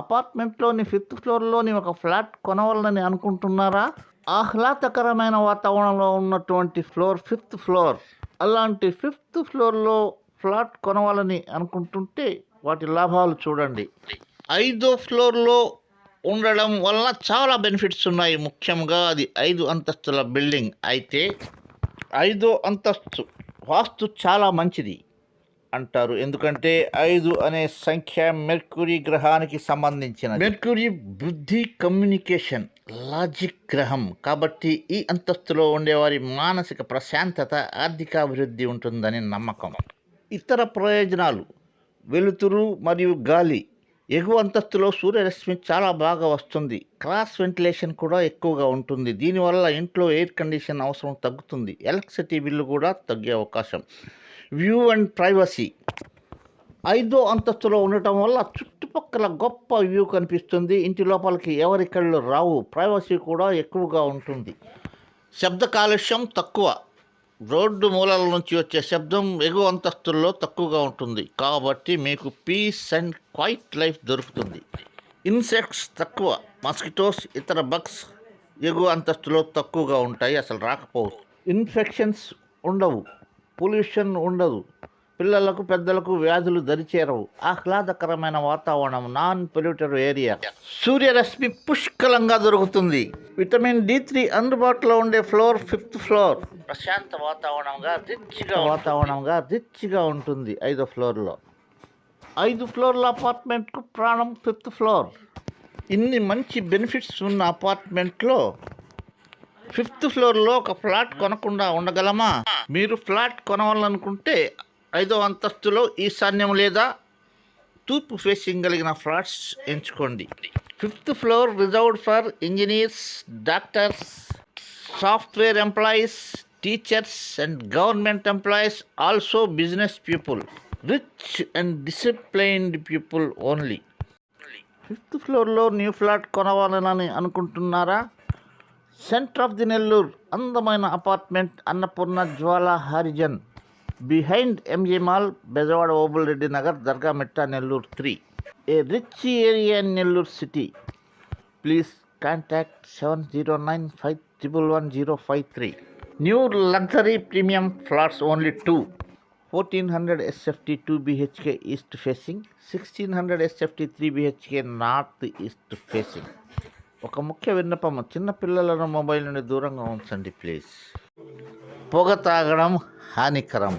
అపార్ట్మెంట్లోని 5th ఫ్లోర్లోని ఒక flat కొనవాలని అనుకుంటున్నారా? ఆహ్లాదకరమైన వాతావరణంలో ఉన్నటువంటి ఫ్లోర్ 5th ఫ్లోర్. అలాంటి 5th ఫ్లోర్లో ఫ్లాట్ కొనవాలని అనుకుంటుంటే వాటి లాభాలు చూడండి. 5వ ఫ్లోర్లో ఉండడం వల్ల చాలా బెనిఫిట్స్ ఉన్నాయి. ముఖ్యంగా అది 5 అంతస్తుల బిల్డింగ్ అయితే 5వ అంతస్తు వాస్తు చాలా మంచిది అంటారు. ఎందుకంటే 5 అనే సంఖ్య మెర్క్యూరీ గ్రహానికి సంబంధించినది. మెర్క్యూరీ బుద్ధి, కమ్యూనికేషన్, లాజిక్ గ్రహం. కాబట్టి ఈ అంతస్తులో ఉండేవారి మానసిక ప్రశాంతత, ఆర్థికాభివృద్ధి ఉంటుందని నమ్మకం. ఇతర ప్రయోజనాలు: వెలుతురు మరియు గాలి. ఎగువ అంతస్తులో సూర్యరశ్మి చాలా బాగా వస్తుంది. క్రాస్ వెంటిలేషన్ కూడా ఎక్కువగా ఉంటుంది. దీనివల్ల ఇంట్లో ఎయిర్ కండిషన్ అవసరం తగ్గుతుంది. ఎలక్ట్రిసిటీ బిల్లు కూడా తగ్గే అవకాశం. View and privacy. 5వ అంతస్తులో ఉండటం వల్ల చుట్టుపక్కల గొప్ప వ్యూ కనిపిస్తుంది. ఇంటి లోపలికి ఎవరి కళ్ళు రావు. ప్రైవసీ కూడా ఎక్కువగా ఉంటుంది. శబ్ద కాలుష్యం తక్కువ. రోడ్డు మూలల నుంచి వచ్చే శబ్దం ఎగువ అంతస్తుల్లో తక్కువగా ఉంటుంది. కాబట్టి మీకు పీస్ అండ్ క్వైట్ లైఫ్ దొరుకుతుంది. ఇన్సెక్ట్స్ తక్కువ. మస్కిటోస్, ఇతర బగ్స్ ఎగువ అంతస్తులో తక్కువగా ఉంటాయి, అసలు రాకపోవచ్చు. ఇన్ఫెక్షన్స్ ఉండవు. పొల్యూషన్ ఉండదు. పిల్లలకు, పెద్దలకు వ్యాధులు దరిచేరవు. ఆహ్లాదకరమైన వాతావరణం, నాన్ పొల్యూటెడ్ ఏరియా. సూర్యరశ్మి పుష్కలంగా దొరుకుతుంది. విటమిన్ D3 అందుబాటులో ఉండే ఫ్లోర్ 5th ఫ్లోర్. ప్రశాంత వాతావరణంగా రిచ్గా ఉంటుంది 5వ ఫ్లోర్లో. 5 ఫ్లోర్ల అపార్ట్మెంట్కు ప్రాణం 5th ఫ్లోర్. ఇన్ని మంచి బెనిఫిట్స్ ఉన్న అపార్ట్మెంట్లో 5th ఫ్లోర్లో ఒక ఫ్లాట్ కొనకుండా ఉండగలమా? మీరు ఫ్లాట్ కొనవాలనుకుంటే 5వ అంతస్తులో ఈశాన్యం లేదా తూర్పు ఫేసింగ్ కలిగిన ఫ్లాట్స్ ఎంచుకోండి. 5th floor reserved for engineers, doctors, software employees, teachers and government employees, also business people, rich and disciplined people only. 5th ఫ్లోర్లో న్యూ ఫ్లాట్ కొనవాలని అనుకుంటున్నారా? సెంటర్ ఆఫ్ ది నెల్లూరు అందమైన apartment Annapurna Jwala horizon, behind MJ mall, Bezawada Obul Reddy Nagar, Dargah Metta, Nellore 3. A rich area in Nellore city. Please contact 7095111053. New luxury premium flats only 2. 1400 SFT 2 BHK east facing, 1600 SFT 3 BHK north east facing. ఒక ముఖ్య విన్నపం: చిన్న పిల్లలను mobile నుండి దూరంగా ఉంచండి ప్లీజ్. పొగ తాగడం హానికరం.